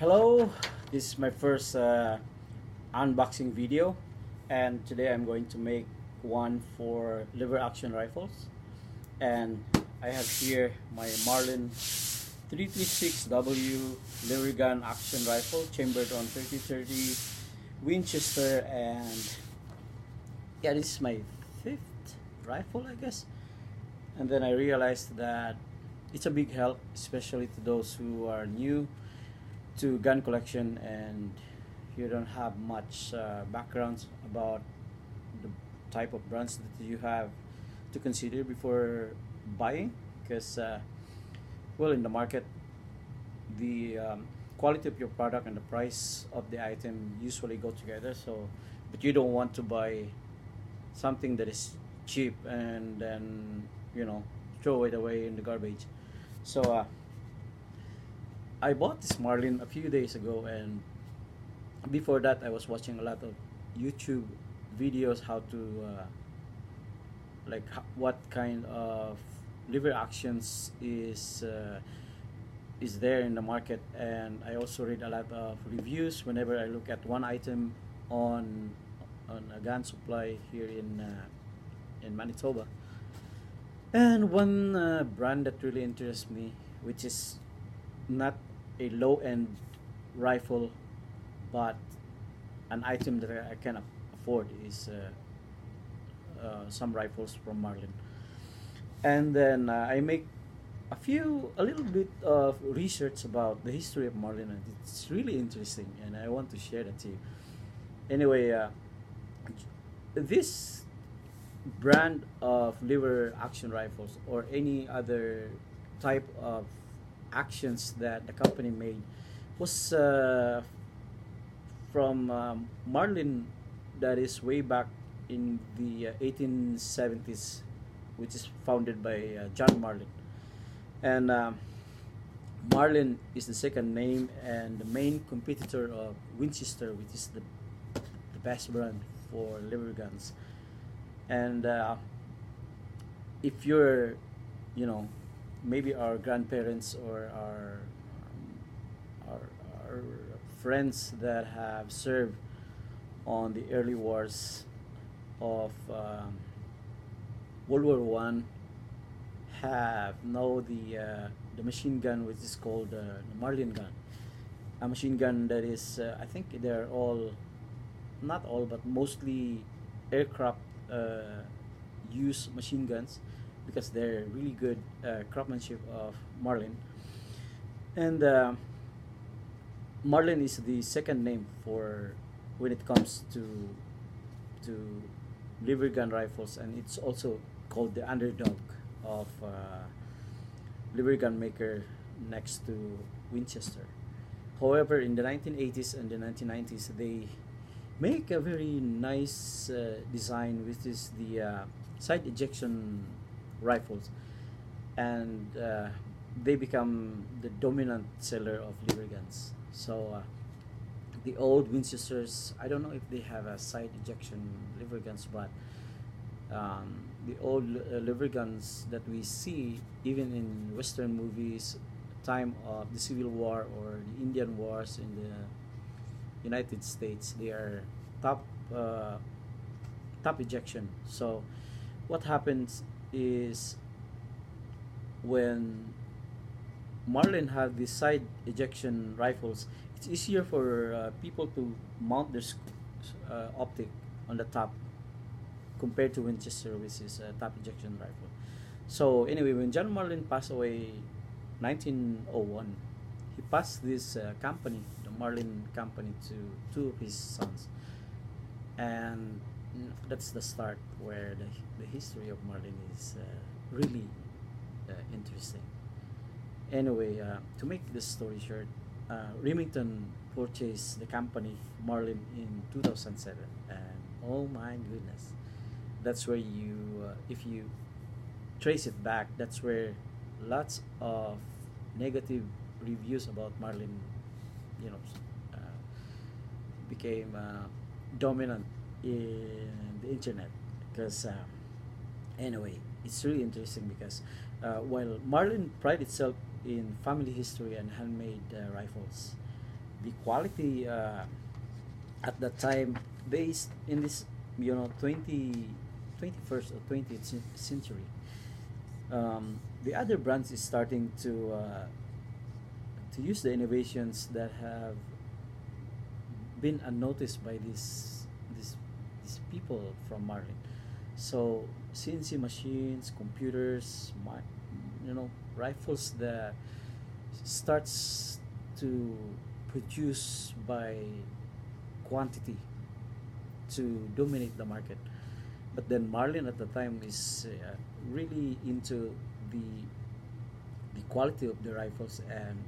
Hello, this is my first unboxing video, and today I'm going to make one for lever action rifles. And I have here my Marlin 336W lever gun action rifle chambered on 3030 Winchester, and yeah, this is my fifth rifle, I guess. And then I realized that it's a big help, especially to those who are new to gun collection and you don't have much backgrounds about the type of brands that you have to consider before buying, because well, in the market, the quality of your product and the price of the item usually go together. So but you don't want to buy something that is cheap and then throw it away in the garbage. So I bought this Marlin a few days ago, and before that, I was watching a lot of YouTube videos how to what kind of lever actions is there in the market, and I also read a lot of reviews whenever I look at one item on a gun supply here in Manitoba. And one brand that really interests me, which is not a low-end rifle, but an item that I can afford, is some rifles from Marlin. And then I make a little bit of research about the history of Marlin, and it's really interesting, and I want to share that to you. Anyway, this brand of lever action rifles or any other type of actions that the company made was from Marlin, that is way back in the 1870s, which is founded by John Marlin. And Marlin is the second name and the main competitor of Winchester, which is the best brand for lever guns. And if you're, you know, maybe our grandparents or our friends that have served on the early wars of World War One have know the machine gun, which is called the Marlin gun, a machine gun that is I think they're all, not all, but mostly aircraft use machine guns, because they're really good craftsmanship of Marlin. And Marlin is the second name for when it comes to lever gun rifles, and it's also called the underdog of lever gun maker next to Winchester. However, in the 1980s and the 1990s, they make a very nice design, which is the side ejection rifles, and they become the dominant seller of lever guns. So the old Winchesters, I don't know if they have a side ejection lever guns, but the old lever guns that we see even in Western movies, time of the Civil War or the Indian Wars in the United States, they are top top ejection. So what happens is, when Marlin have the side ejection rifles, it's easier for people to mount their optic on the top compared to Winchester, which is a top ejection rifle. So anyway, when John Marlin passed away 1901, he passed this company, the Marlin company, to two of his sons, and that's the start where the history of Marlin is really interesting. Anyway, to make this story short, Remington purchased the company Marlin in 2007, and oh my goodness, that's where if you trace it back, that's where lots of negative reviews about Marlin, you know, uh, became dominant in the internet. Because anyway, it's really interesting because while Marlin pride itself in family history and handmade rifles, the quality at that time, based in this, 21st or 20th century, the other brands is starting to use the innovations that have been unnoticed by these people from Marlin. So CNC machines, computers, rifles that starts to produce by quantity to dominate the market. But then Marlin at the time is really into the the quality of the rifles, and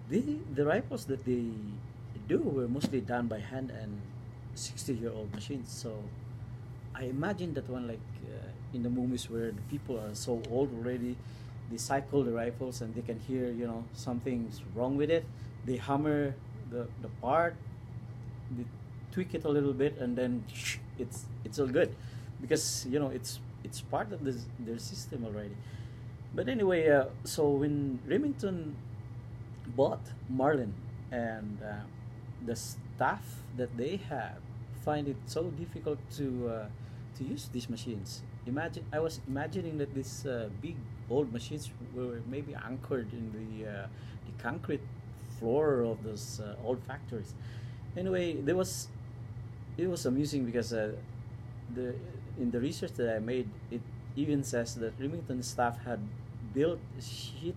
the rifles that they do were mostly done by hand and 60-year-old machines. So I imagine that one, like in the movies where the people are so old already, they cycle the rifles and they can hear, something's wrong with it. They hammer the part, they tweak it a little bit, and then it's all good, because it's part of their system already. But anyway, so when Remington bought Marlin, and the staff that they have find it so difficult to use these machines. Imagine, I was imagining that these big old machines were maybe anchored in the concrete floor of those old factories. Anyway, it was amusing because the in the research that I made, it even says that Remington staff had built sheet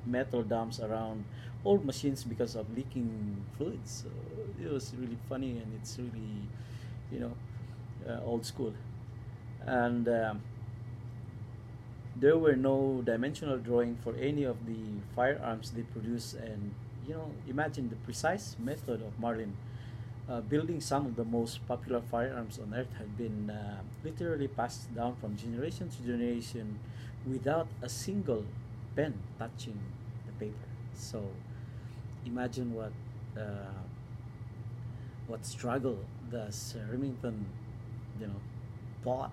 metal dams around old machines because of leaking fluids. So it was really funny, and it's really, you know, old school. And there were no dimensional drawing for any of the firearms they produce, and imagine the precise method of Marlin. Building some of the most popular firearms on earth have been literally passed down from generation to generation without a single pen touching the paper. So imagine what struggle does Remington, thought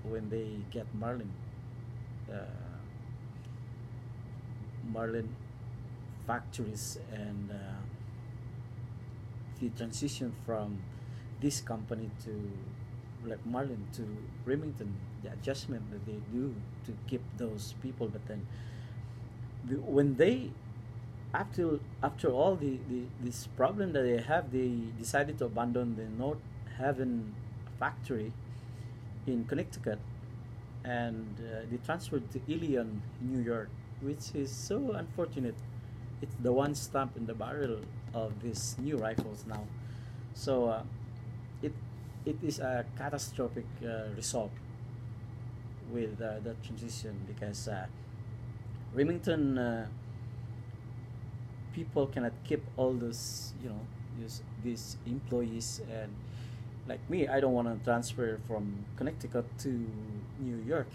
when they get uh, Marlin factories, and the transition from this company to, like, Marlin to Remington, the adjustment that they do to keep those people. But then when they, after all this problem that they have, they decided to abandon the North Haven factory in Connecticut, and they transferred to Ilion, New York, which is so unfortunate. It's the one stamp in the barrel of these new rifles now. So it it is a catastrophic result with that transition, because Remington people cannot keep all those, these employees. And like me, I don't want to transfer from Connecticut to New York,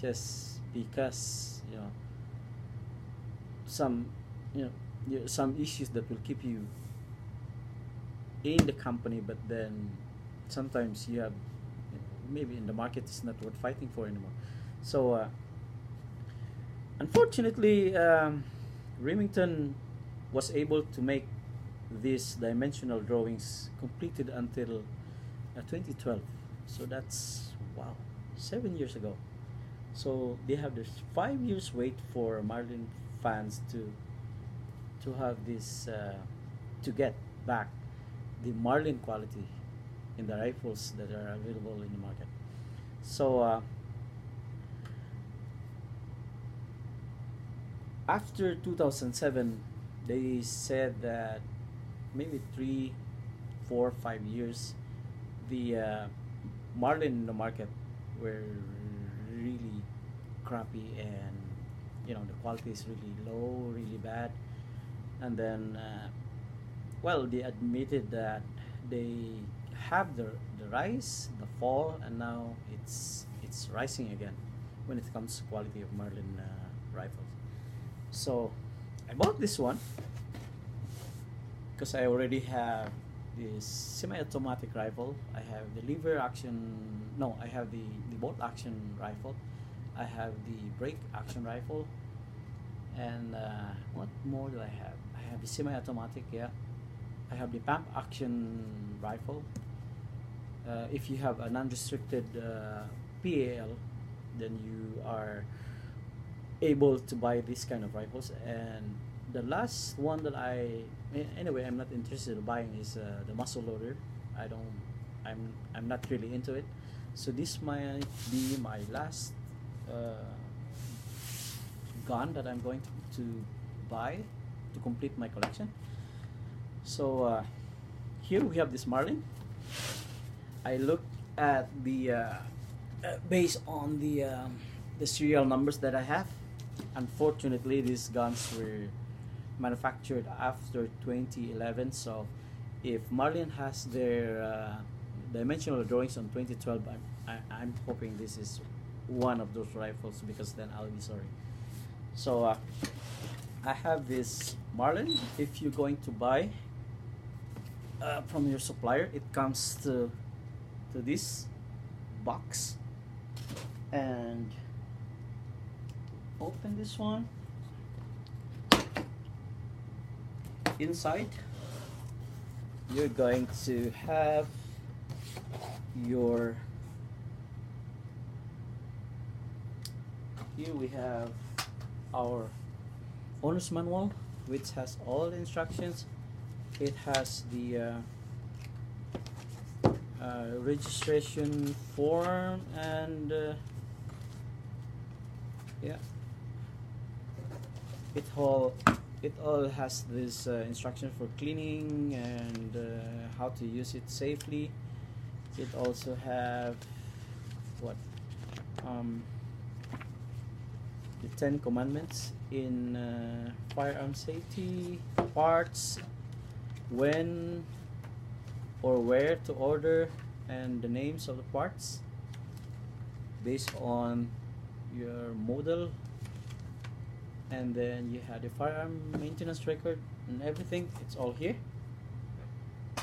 just because some some issues that will keep you in the company. But then sometimes you have, maybe in the market it's not worth fighting for anymore. So unfortunately, Remington was able to make these dimensional drawings completed until 2012. So that's, wow, 7 years ago. So they have this 5 years wait for Marlin fans to have this, to get back the Marlin quality in the rifles that are available in the market. So after 2007, they said that maybe 3, 4, 5 years, the Marlin in the market were really crappy, and the quality is really low, really bad. And then well, they admitted that they have the rise, the fall, and now it's rising again when it comes to quality of Marlin rifles. So I bought this one because I already have this semi-automatic rifle. I have the lever action. No, I have the bolt action rifle. I have the brake action rifle, And what more do I have? I have the semi-automatic, yeah. I have the pump action rifle. If you have a non-restricted PAL, then you are able to buy this kind of rifles. And the last one that anyway, I'm not interested in buying is the muzzle loader. I'm not really into it. So this might be my last gun that I'm going to buy to complete my collection. So here we have this Marlin. I looked at the based on the serial numbers that I have. Unfortunately, these guns were manufactured after 2011. So if Marlin has their dimensional drawings on 2012, I'm hoping this is one of those rifles, because then I'll be sorry. So I have this Marlin. If you're going to buy from your supplier, it comes to this box, and open this one. Inside you're going to have your, here we have our owner's manual, which has all the instructions. It has the registration form, and yeah, it all has this instruction for cleaning and how to use it safely. It also have what the 10 commandments in firearm safety, parts, when or where to order, and the names of the parts based on your model. And then you have the firearm maintenance record and everything. It's all here.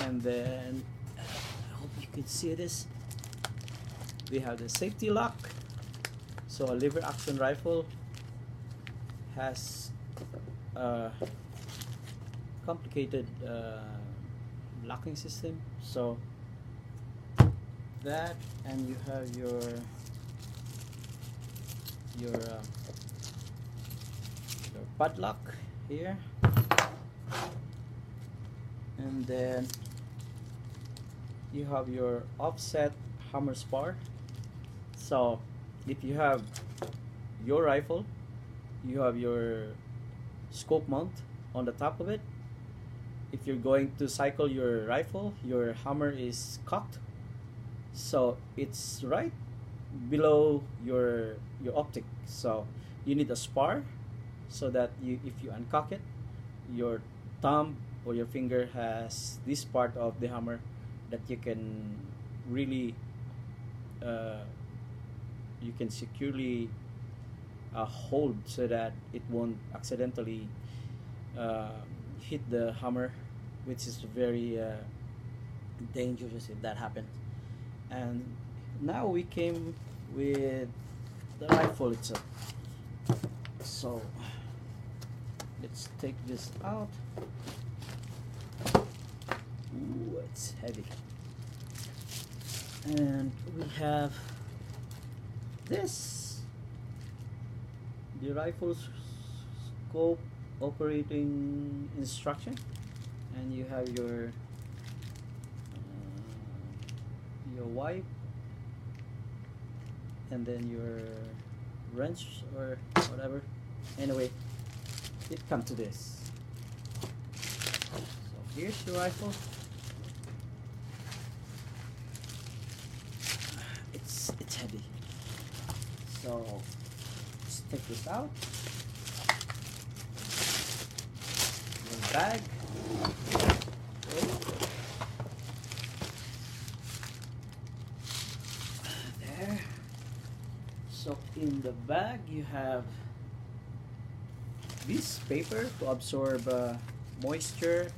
And then I hope you can see this. We have the safety lock. So a lever action rifle has a complicated locking system. So that, and you have your padlock here, and then you have your offset hammer spar. So if you have your rifle, you have your scope mount on the top of it. If you're going to cycle your rifle, your hammer is cocked, so it's right below your optic. So you need a spar, so that if you uncock it, your thumb or your finger has this part of the hammer that you can really you can securely hold, so that it won't accidentally hit the hammer, which is very dangerous if that happens. And now we came with the rifle itself. So let's take this out. Ooh, it's heavy. And we have this, the rifle's scope operating instruction, and you have your wipe, and then your wrench or whatever. Anyway, it comes to this. So here's your rifle. It's heavy. So let's take this out. Your bag. Okay. There. So in the bag you have this paper to absorb moisture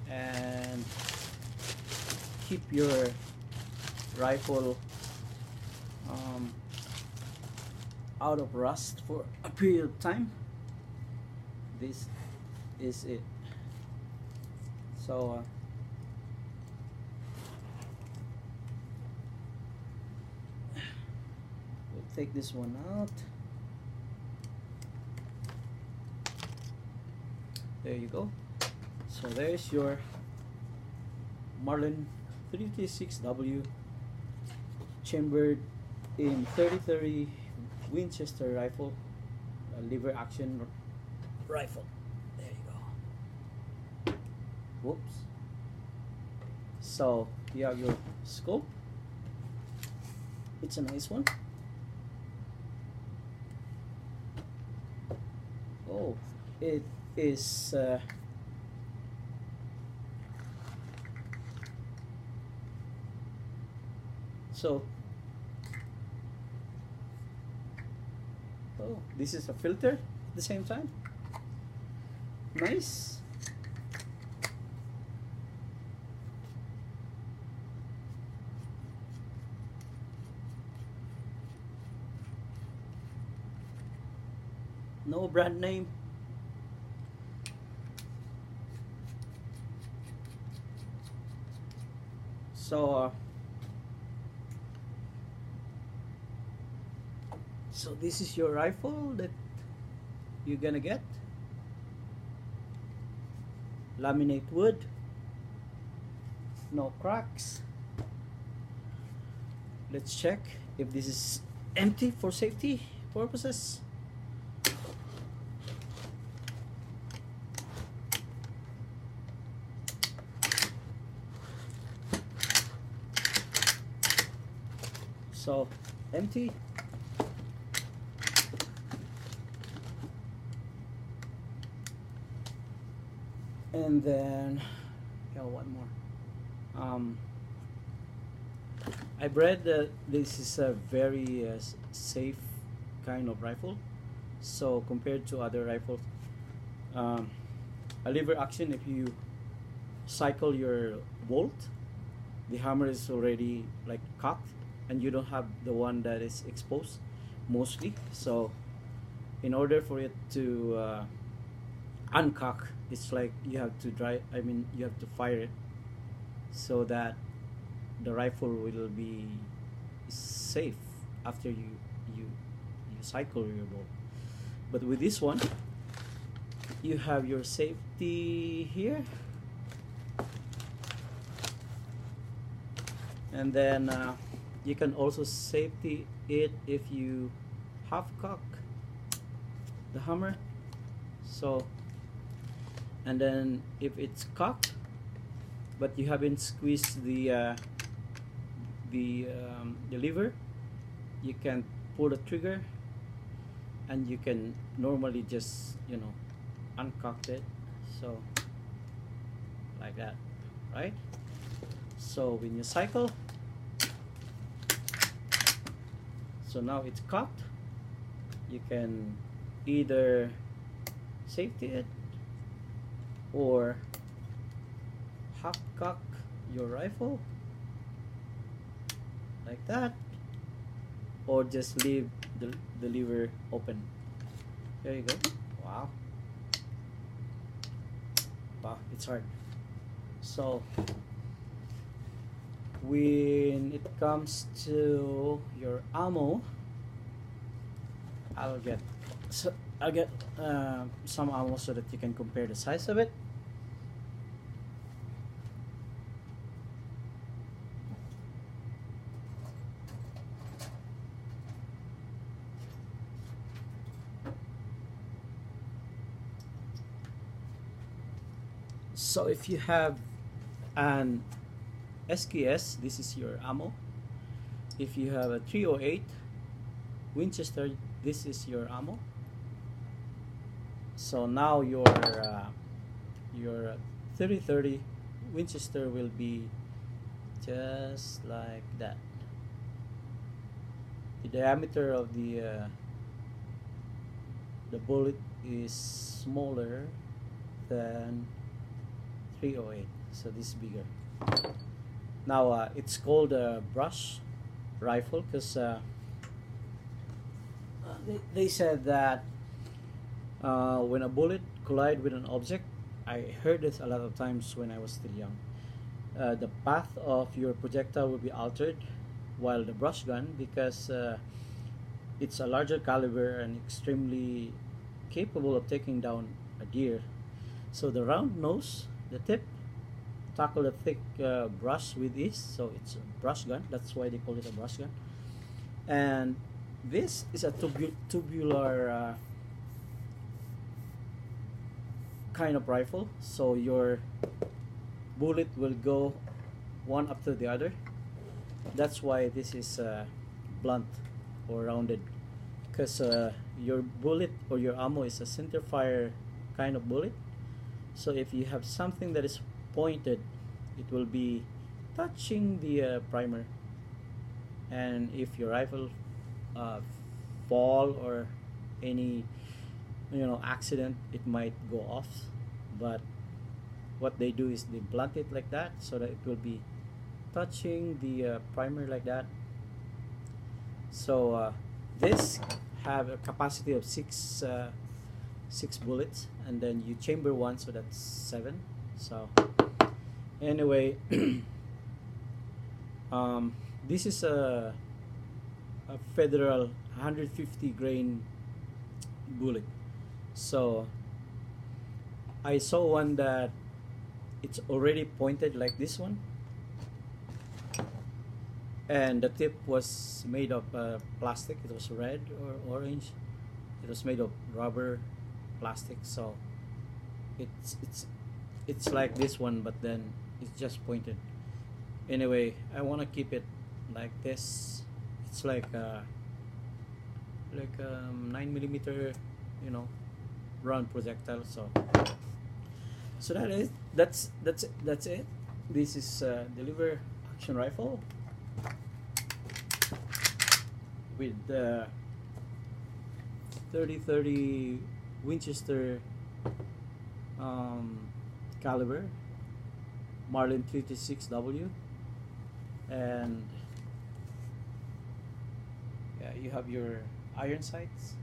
and keep your rifle out of rust for a period of time. this is it. So we'll take this one out. There you go. So there's your Marlin336W chambered in 30-30 Winchester rifle, a lever action rifle. There you go. Whoops. So you have your scope. It's a nice one. Oh, it is so oh, this is a filter at the same time. Nice. No brand name. So so this is your rifle that you're gonna get. Laminate wood, no cracks. Let's check if this is empty for safety purposes. So empty. And then one more. I've read that this is a very safe kind of rifle. So compared to other rifles, a lever action, if you cycle your bolt, the hammer is already like cocked, and you don't have the one that is exposed mostly. So in order for it to uncock, it's like you have to you have to fire it so that the rifle will be safe after you cycle your bolt. But with this one, you have your safety here, and then you can also safety it if you half cock the hammer. So, and then if it's cocked but you haven't squeezed the lever, you can pull the trigger and you can normally just uncock it, so like that, right? So when you cycle, so now it's cocked, you can either safety it or half cock your rifle like that, or just leave the lever open. There you go. Wow, it's hard. So when it comes to your ammo, I'll get some ammo so that you can compare the size of it. So if you have an SKS, this is your ammo. If you have a 308 Winchester, this is your ammo. So now your 30-30 Winchester will be just like that. The diameter of the bullet is smaller than 308, so this is bigger. Now it's called a brush rifle because they said that when a bullet collide with an object, I heard this a lot of times when I was still young. The path of your projectile will be altered, while the brush gun, because it's a larger caliber and extremely capable of taking down a deer. So the round nose, the tip, tackle the thick brush with ease. So it's a brush gun. That's why they call it a brush gun. And this is a tubular kind of rifle. So your bullet will go one after the other. That's why this is blunt or rounded, because your bullet or your ammo is a center fire kind of bullet. So if you have something that is pointed, it will be touching the primer, and if your rifle fall or any accident, it might go off. But what they do is they blunt it like that so that it will be touching the primer like that. So this have a capacity of six bullets, and then you chamber one, so that's 7. So anyway, this is a federal 150 grain bullet. So I saw one that it's already pointed like this one, and the tip was made of plastic. It was red or orange. It was made of rubber plastic. So it's like this one, but then it's just pointed. Anyway, I want to keep it like this. It's like 9mm, round projectile. So that's it. This is deliver action rifle with the 30-30 Winchester caliber, Marlin336W, and yeah, you have your iron sights.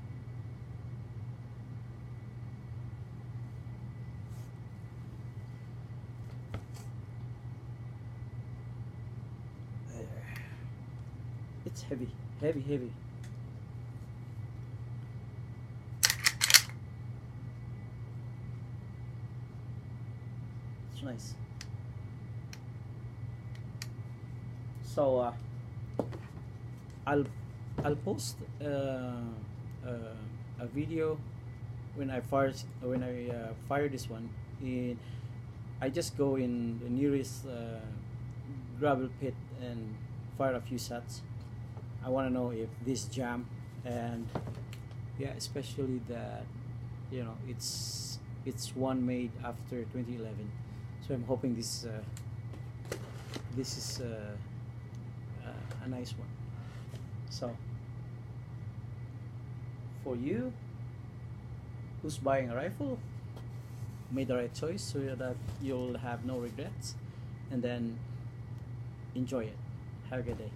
It's heavy. It's nice. So I'll post a video when I fire this one. I just go in the nearest gravel pit and fire a few shots. I want to know if this jam, and yeah, especially that it's one made after 2011. So I'm hoping this is a nice one. So for you who's buying a rifle, make the right choice so that you'll have no regrets, and then enjoy it. Have a good day.